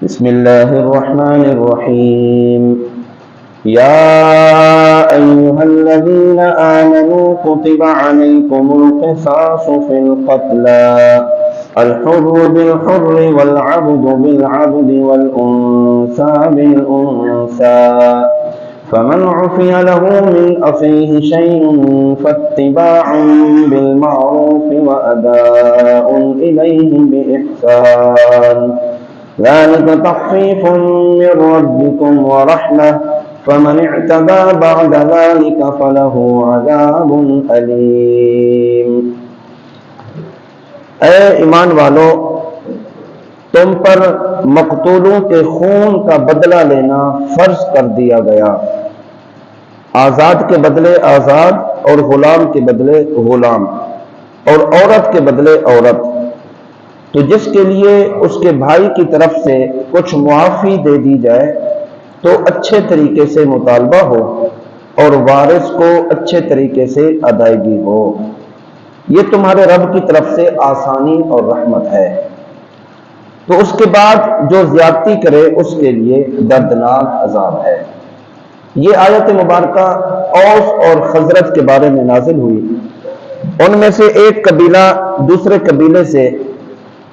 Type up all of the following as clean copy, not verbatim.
بسم الله الرحمن الرحيم يا أيها الذين آمنوا كتب عليكم القصاص في القتلى الحر بالحر والعبد بالعبد والأنثى بالأنثى فمن عفي له من أخيه شيء فاتباع بالمعروف وأداء إليه بإحسان ذلك تخفيف من ربكم ورحمة فمن اعتدى بعد ذلك فله عذاب أليم۔ اے ایمان والو، تم پر مقتولوں کے خون کا بدلہ لینا فرض کر دیا گیا، آزاد کے بدلے آزاد اور غلام کے بدلے غلام اور عورت کے بدلے عورت۔ تو جس کے لیے اس کے بھائی کی طرف سے کچھ معافی دے دی جائے تو اچھے طریقے سے مطالبہ ہو اور وارث کو اچھے طریقے سے ادائیگی ہو، یہ تمہارے رب کی طرف سے آسانی اور رحمت ہے۔ تو اس کے بعد جو زیادتی کرے اس کے لیے دردناک عذاب ہے۔ یہ آیت مبارکہ اوس اور خزرج کے بارے میں نازل ہوئی۔ ان میں سے ایک قبیلہ دوسرے قبیلے سے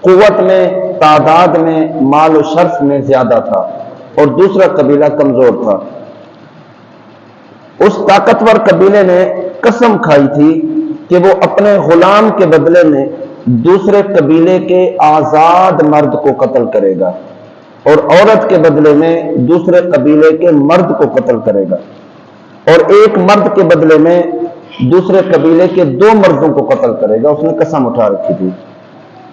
قوت میں، تعداد میں، مال و شرف میں زیادہ تھا اور دوسرا قبیلہ کمزور تھا۔ اس طاقتور قبیلے نے قسم کھائی تھی کہ وہ اپنے غلام کے بدلے میں دوسرے قبیلے کے آزاد مرد کو قتل کرے گا اور عورت کے بدلے میں دوسرے قبیلے کے مرد کو قتل کرے گا، اور ایک مرد کے بدلے میں دوسرے قبیلے کے 2 مردوں کو قتل کرے گا۔ اس نے قسم اٹھا رکھی تھی۔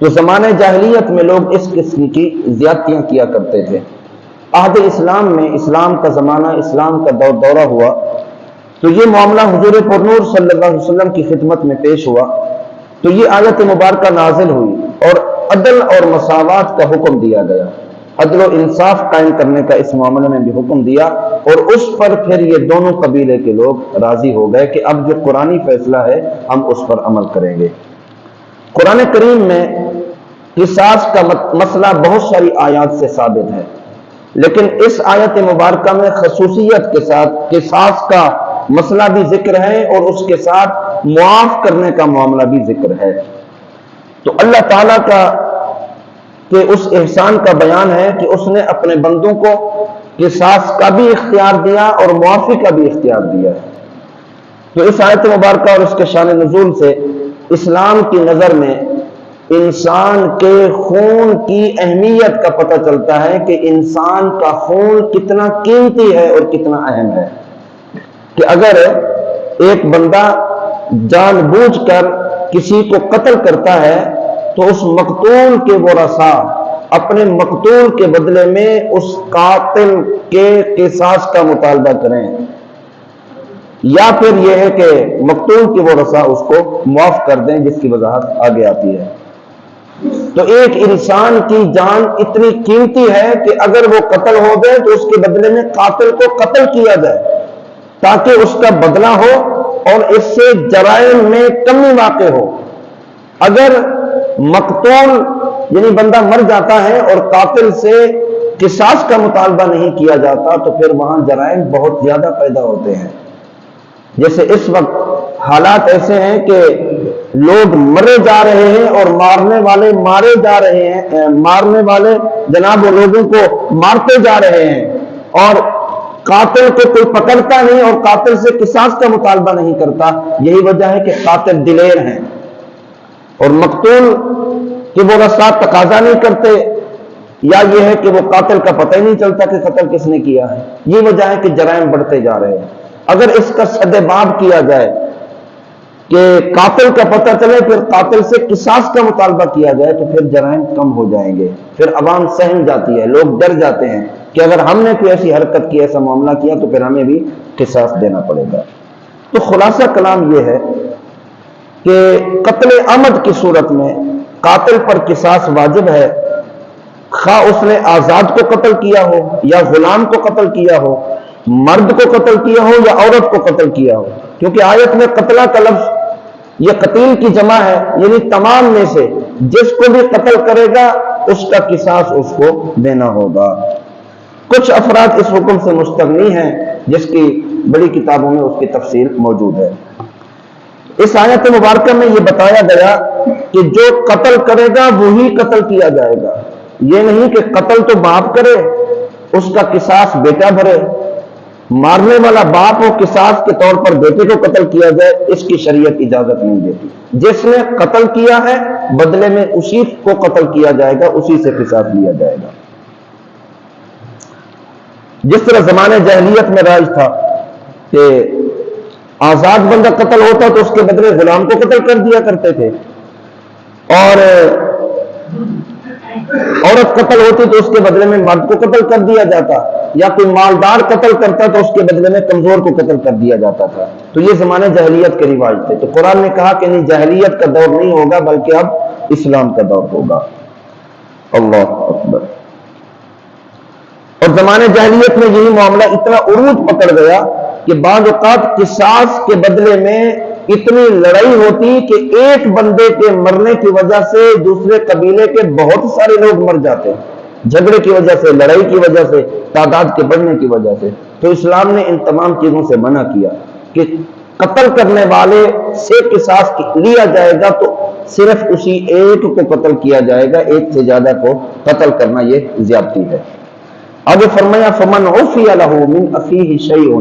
تو زمانہ جاہلیت میں لوگ اس قسم کی زیادتیاں کیا کرتے تھے۔ عہد اسلام میں، اسلام کا زمانہ، اسلام کا دورہ ہوا تو یہ معاملہ حضور پرنور صلی اللہ علیہ وسلم کی خدمت میں پیش ہوا تو یہ آیت مبارکہ نازل ہوئی اور عدل اور مساوات کا حکم دیا گیا، عدل و انصاف قائم کرنے کا اس معاملے میں بھی حکم دیا، اور اس پر پھر یہ دونوں قبیلے کے لوگ راضی ہو گئے کہ اب جو قرآنی فیصلہ ہے ہم اس پر عمل کریں گے۔ قرآن کریم میں قصاص کا مسئلہ بہت ساری آیات سے ثابت ہے، لیکن اس آیت مبارکہ میں خصوصیت کے ساتھ قصاص کا مسئلہ بھی ذکر ہے اور اس کے ساتھ معاف کرنے کا معاملہ بھی ذکر ہے۔ تو اللہ تعالیٰ کا کہ اس احسان کا بیان ہے کہ اس نے اپنے بندوں کو قصاص کا بھی اختیار دیا اور معافی کا بھی اختیار دیا ہے۔ تو اس آیت مبارکہ اور اس کے شان نزول سے اسلام کی نظر میں انسان کے خون کی اہمیت کا پتہ چلتا ہے کہ انسان کا خون کتنا قیمتی ہے اور کتنا اہم ہے، کہ اگر ایک بندہ جان بوجھ کر کسی کو قتل کرتا ہے تو اس مقتول کے ورثاء اپنے مقتول کے بدلے میں اس قاتل کے قصاص کا مطالبہ کریں، یا پھر یہ ہے کہ مقتول کے ورثاء اس کو معاف کر دیں، جس کی وضاحت آگے آتی ہے۔ تو ایک انسان کی جان اتنی قیمتی ہے کہ اگر وہ قتل ہو جائے تو اس کے بدلے میں قاتل کو قتل کیا جائے تاکہ اس کا بدلہ ہو اور اس سے جرائم میں کمی واقع ہو۔ اگر مقتول یعنی بندہ مر جاتا ہے اور قاتل سے قصاص کا مطالبہ نہیں کیا جاتا تو پھر وہاں جرائم بہت زیادہ پیدا ہوتے ہیں۔ جیسے اس وقت حالات ایسے ہیں کہ لوگ مرے جا رہے ہیں اور مارنے والے مارے جا رہے ہیں، مارنے والے جناب وہ لوگوں کو مارتے جا رہے ہیں، اور قاتل کو کوئی پکڑتا نہیں اور قاتل سے قصاص کا مطالبہ نہیں کرتا۔ یہی وجہ ہے کہ قاتل دلیر ہیں اور مقتول کہ وہ ورثاء تقاضا نہیں کرتے، یا یہ ہے کہ وہ قاتل کا پتہ ہی نہیں چلتا کہ قتل کس نے کیا ہے۔ یہ وجہ ہے کہ جرائم بڑھتے جا رہے ہیں۔ اگر اس کا سد باب کیا جائے کہ قاتل کا پتہ چلے پھر قاتل سے قصاص کا مطالبہ کیا جائے تو پھر جرائم کم ہو جائیں گے، پھر عوام سہم جاتی ہے، لوگ ڈر جاتے ہیں کہ اگر ہم نے کوئی ایسی حرکت کی، ایسا معاملہ کیا تو پھر ہمیں بھی قصاص دینا پڑے گا۔ تو خلاصہ کلام یہ ہے کہ قتل عمد کی صورت میں قاتل پر قصاص واجب ہے، خواہ اس نے آزاد کو قتل کیا ہو یا غلام کو قتل کیا ہو، مرد کو قتل کیا ہو یا عورت کو قتل کیا ہو، کیونکہ آیت میں قتلہ کا لفظ یہ قتیل کی جمع ہے، یعنی تمام میں سے جس کو بھی قتل کرے گا اس کا قصاص اس کو دینا ہوگا۔ کچھ افراد اس حکم سے مستغنی ہیں جس کی بڑی کتابوں میں اس کی تفصیل موجود ہے۔ اس آیت مبارکہ میں یہ بتایا گیا کہ جو قتل کرے گا وہی قتل کیا جائے گا، یہ نہیں کہ قتل تو باپ کرے اس کا قصاص بیٹا بھرے، مارنے والا باپ ہو قصاص کے طور پر بیٹے کو قتل کیا جائے، اس کی شریعت اجازت نہیں دیتی۔ جس نے قتل کیا ہے بدلے میں اسی کو قتل کیا جائے گا، اسی سے قصاص لیا جائے گا۔ جس طرح زمانے جاہلیت میں راج تھا کہ آزاد بندہ قتل ہوتا تو اس کے بدلے غلام کو قتل کر دیا کرتے تھے، اور عورت قتل ہوتی تو اس کے بدلے میں مرد کو قتل کر دیا جاتا، یا کوئی مالدار قتل کرتا تو اس کے بدلے میں کمزور کو قتل کر دیا جاتا تھا۔ تو یہ زمانے جاہلیت کے رواج تھے۔ تو قرآن نے کہا کہ نہیں، جاہلیت کا دور نہیں ہوگا بلکہ اب اسلام کا دور ہوگا۔ اللہ اکبر۔ اور زمانے جاہلیت میں یہی معاملہ اتنا عروج پکڑ گیا کہ بعض اوقات قصاص کے بدلے میں اتنی لڑائی ہوتی کہ ایک بندے کے مرنے کی وجہ سے دوسرے قبیلے کے بہت سارے لوگ مر جاتے، جھگڑے کی وجہ سے، لڑائی کی وجہ سے، تعداد کے بڑھنے کی وجہ سے۔ تو اسلام نے ان تمام چیزوں سے منع کیا کہ قتل کرنے والے سے قصاص لیا جائے گا تو صرف اسی ایک کو قتل کیا جائے گا، ایک سے زیادہ کو قتل کرنا یہ زیادتی ہے۔ آگے فرمایا فمن عفی لہ من اخیہ شیء،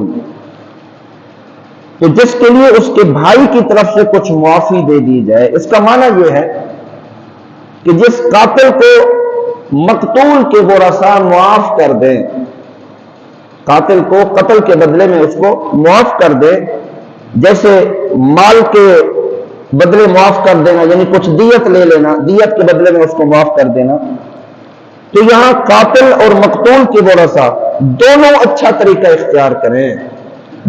تو جس کے لیے اس کے بھائی کی طرف سے کچھ معافی دے دی جائے۔ اس کا معنی یہ ہے کہ جس قاتل کو مقتول کے ورثاء معاف کر دیں، قاتل کو قتل کے بدلے میں اس کو معاف کر دے، جیسے مال کے بدلے معاف کر دینا، یعنی کچھ دیت لے لینا، دیت کے بدلے میں اس کو معاف کر دینا۔ تو یہاں قاتل اور مقتول کے ورثاء دونوں اچھا طریقہ اختیار کریں۔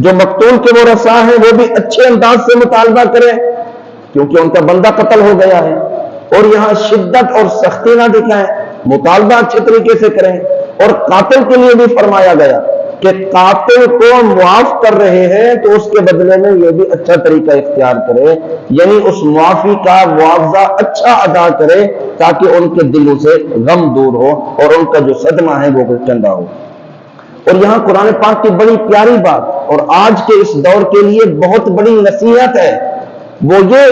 جو مقتول کے ورثاء ہیں وہ بھی اچھے انداز سے مطالبہ کریں کیونکہ ان کا بندہ قتل ہو گیا ہے، اور یہاں شدت اور سختی نہ دکھائیں، مطالبہ اچھے طریقے سے کریں۔ اور قاتل کے لیے بھی فرمایا گیا کہ قاتل کو معاف کر رہے ہیں تو اس کے بدلے میں یہ بھی اچھا طریقہ اختیار کرے، یعنی اس معافی کا معاوضہ اچھا ادا کرے تاکہ ان کے دلوں سے غم دور ہو اور ان کا جو صدمہ ہے وہ ٹھنڈا ہو۔ اور یہاں قرآن پاک کی بڑی پیاری بات اور آج کے اس دور کے لیے بہت بڑی نصیحت ہے، وہ یہ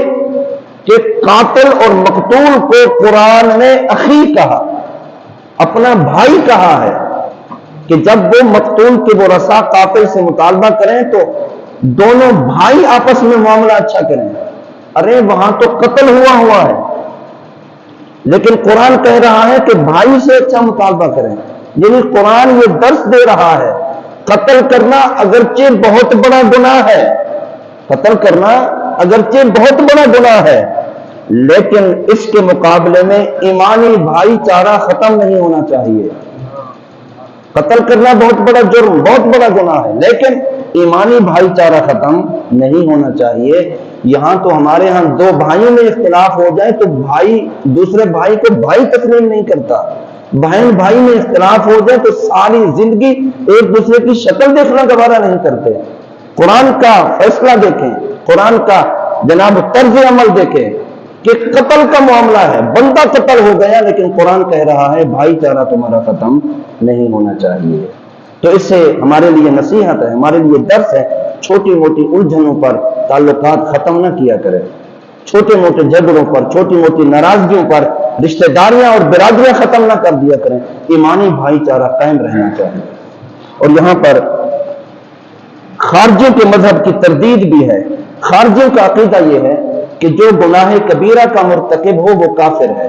کہ قاتل اور مقتول کو قرآن نے اخی کہا، اپنا بھائی کہا ہے، کہ جب وہ مقتول کے ورثاء قاتل سے مطالبہ کریں تو دونوں بھائی آپس میں معاملہ اچھا کریں۔ ارے وہاں تو قتل ہوا ہے، لیکن قرآن کہہ رہا ہے کہ بھائی سے اچھا مطالبہ کریں، یعنی قرآن یہ درس دے رہا ہے قتل کرنا اگرچہ بہت بڑا گناہ ہے، قتل کرنا اگرچہ بہت بڑا گناہ ہے، لیکن اس کے مقابلے میں ایمانی بھائی چارہ ختم نہیں ہونا چاہیے۔ قتل کرنا بہت بڑا جرم، بہت بڑا گناہ ہے، لیکن ایمانی بھائی چارہ ختم نہیں ہونا چاہیے۔ یہاں تو ہمارے ہاں دو بھائیوں میں اختلاف ہو جائے تو بھائی دوسرے بھائی کو بھائی تسلیم نہیں کرتا، بہن بھائی میں اختلاف ہو جائے تو ساری زندگی ایک دوسرے کی شکل دیکھنا گوارا نہیں کرتے۔ قرآن کا فیصلہ دیکھیں، قرآن کا جناب طرز عمل دیکھیں کہ قتل کا معاملہ ہے، بندہ قتل ہو گیا لیکن قرآن کہہ رہا ہے بھائی چارہ تمہارا ختم نہیں ہونا چاہیے۔ تو اس سے ہمارے لیے نصیحت ہے، ہمارے لیے درس ہے، چھوٹی موٹی الجھنوں پر تعلقات ختم نہ کیا کرے، چھوٹے موٹے جھگڑوں پر، چھوٹی موٹی ناراضگیوں پر رشتہ داریاں اور برادریاں ختم نہ کر دیا کریں، ایمانی بھائی چارہ قائم رہنا چاہیے۔ اور یہاں پر خارجیوں کے مذہب کی تردید بھی ہے۔ خارجیوں کا عقیدہ یہ ہے کہ جو گناہ کبیرہ کا مرتکب ہو وہ کافر ہے،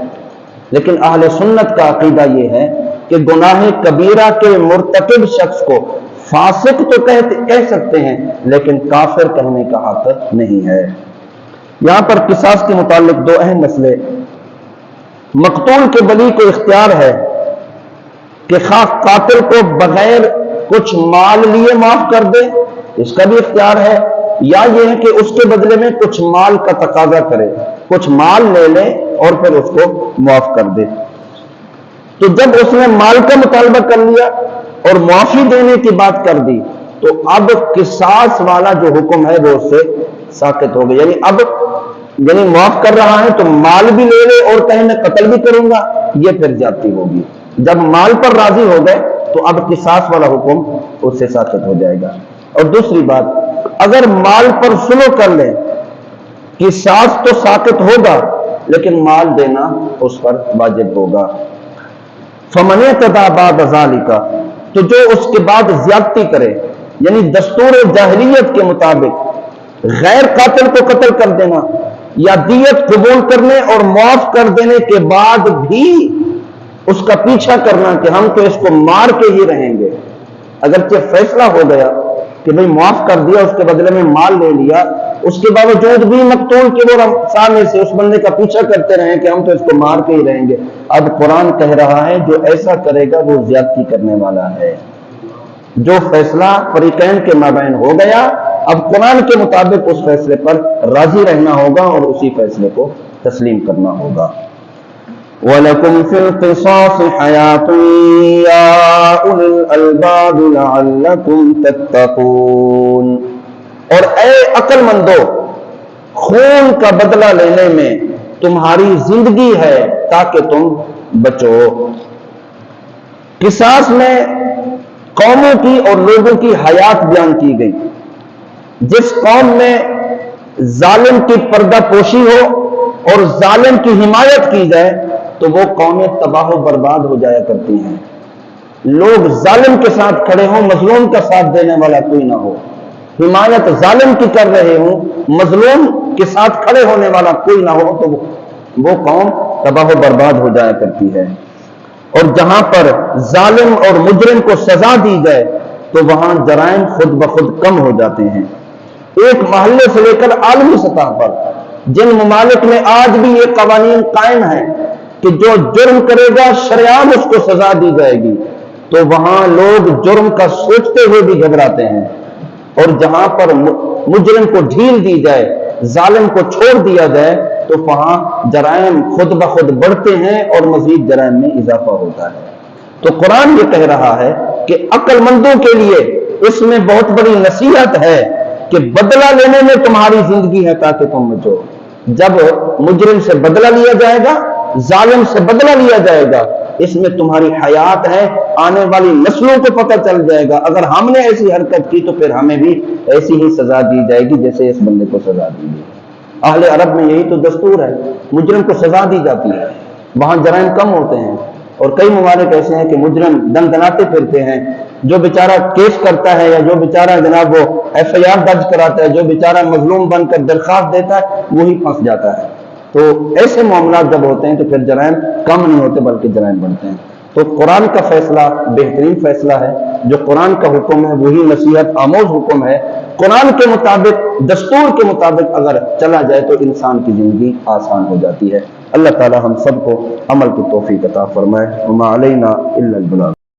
لیکن اہل سنت کا عقیدہ یہ ہے کہ گناہ کبیرہ کے مرتکب شخص کو فاسق تو کہہ سکتے ہیں لیکن کافر کہنے کا حق نہیں ہے۔ یہاں پر قصاص کے متعلق دو اہم مسئلے، مقتول کے ولی کو اختیار ہے کہ خواہ قاتل کو بغیر کچھ مال لیے معاف کر دے، اس کا بھی اختیار ہے، یا یہ ہے کہ اس کے بدلے میں کچھ مال کا تقاضا کرے، کچھ مال لے لے اور پھر اس کو معاف کر دے۔ تو جب اس نے مال کا مطالبہ کر لیا اور معافی دینے کی بات کر دی تو اب قصاص والا جو حکم ہے وہ اس سے ساقط ہو گیا، یعنی اب یعنی معاف کر رہا ہے تو مال بھی لے لے اور کہیں میں قتل بھی کروں گا، یہ پھر زیادتی ہوگی۔ جب مال پر راضی ہو گئے تو اب قصاص والا حکم اس سے ساقط ہو جائے گا۔ اور دوسری بات، اگر مال پر سلو کر لیں، قصاص تو ساقط ہوگا لیکن مال دینا اس پر واجب ہوگا۔ فمن اعتدی بعد ذلک، تو جو اس کے بعد زیادتی کرے، یعنی دستور جاہلیت کے مطابق غیر قاتل کو قتل کر دینا یا دیت قبول کرنے اور معاف کر دینے کے بعد بھی اس کا پیچھا کرنا کہ ہم تو اس کو مار کے ہی رہیں گے، اگرچہ فیصلہ ہو گیا کہ بھئی معاف کر دیا، اس کے بدلے میں مال لے لیا، اس کے باوجود بھی مقتول کے وہ سامنے سے اس بندے کا پیچھا کرتے رہیں کہ ہم تو اس کو مار کے ہی رہیں گے۔ اب قرآن کہہ رہا ہے جو ایسا کرے گا وہ زیادتی کرنے والا ہے۔ جو فیصلہ فریقین کے مابین ہو گیا، اب قرآن کے مطابق اس فیصلے پر راضی رہنا ہوگا اور اسی فیصلے کو تسلیم کرنا ہوگا۔ وَلَكُمْ فِي الْقِصَاصِ حَيَاةٌ يَا أُولِي الْأَلْبَابِ لَعَلَّكُمْ تَتَّقُونَ، اور اے عقل مندو، خون کا بدلہ لینے میں تمہاری زندگی ہے تاکہ تم بچو۔ قصاص میں قوموں کی اور لوگوں کی حیات بیان کی گئی۔ جس قوم میں ظالم کی پردہ پوشی ہو اور ظالم کی حمایت کی جائے تو وہ قومیں تباہ و برباد ہو جایا کرتی ہیں۔ لوگ ظالم کے ساتھ کھڑے ہوں، مظلوم کا ساتھ دینے والا کوئی نہ ہو، حمایت ظالم کی کر رہے ہوں، مظلوم کے ساتھ کھڑے ہونے والا کوئی نہ ہو، تو وہ قوم تباہ و برباد ہو جایا کرتی ہے۔ اور جہاں پر ظالم اور مجرم کو سزا دی جائے تو وہاں جرائم خود بخود کم ہو جاتے ہیں۔ ایک محلے سے لے کر عالمی سطح پر جن ممالک میں آج بھی یہ قوانین قائم ہیں کہ جو جرم کرے گا شریعام اس کو سزا دی جائے گی، تو وہاں لوگ جرم کا سوچتے ہوئے بھی گھبراتے ہیں۔ اور جہاں پر مجرم کو ڈھیل دی جائے، ظالم کو چھوڑ دیا جائے، تو وہاں جرائم خود بخود بڑھتے ہیں اور مزید جرائم میں اضافہ ہوتا ہے۔ تو قرآن یہ کہہ رہا ہے کہ عقل مندوں کے لیے اس میں بہت بڑی نصیحت ہے کہ بدلہ لینے میں تمہاری زندگی ہے تاکہ تم بچو۔ جب مجرم سے بدلہ لیا جائے گا، ظالم سے بدلہ لیا جائے گا، اس میں تمہاری حیات ہے، آنے والی نسلوں کو پتہ چل جائے گا اگر ہم نے ایسی حرکت کی تو پھر ہمیں بھی ایسی ہی سزا دی جائے گی جیسے اس بندے کو سزا دی گئی۔ اہل عرب میں یہی تو دستور ہے، مجرم کو سزا دی جاتی ہے، وہاں جرائم کم ہوتے ہیں۔ اور کئی ممالک ایسے ہیں کہ مجرم دندناتے پھرتے ہیں، جو بیچارہ کیس کرتا ہے یا جو بیچارہ جناب وہ ایف آئی آر درج کراتا ہے، جو بیچارہ مظلوم بن کر درخواست دیتا ہے، وہی پھنس جاتا ہے۔ تو ایسے معاملات جب ہوتے ہیں تو پھر جرائم کم نہیں ہوتے بلکہ جرائم بڑھتے ہیں۔ تو قرآن کا فیصلہ بہترین فیصلہ ہے، جو قرآن کا حکم ہے وہی نصیحت آموز حکم ہے۔ قرآن کے مطابق، دستور کے مطابق اگر چلا جائے تو انسان کی زندگی آسان ہو جاتی ہے۔ اللہ تعالی ہم سب کو عمل کی توفیق عطا فرمائے۔ وما علینا الا البلاغ۔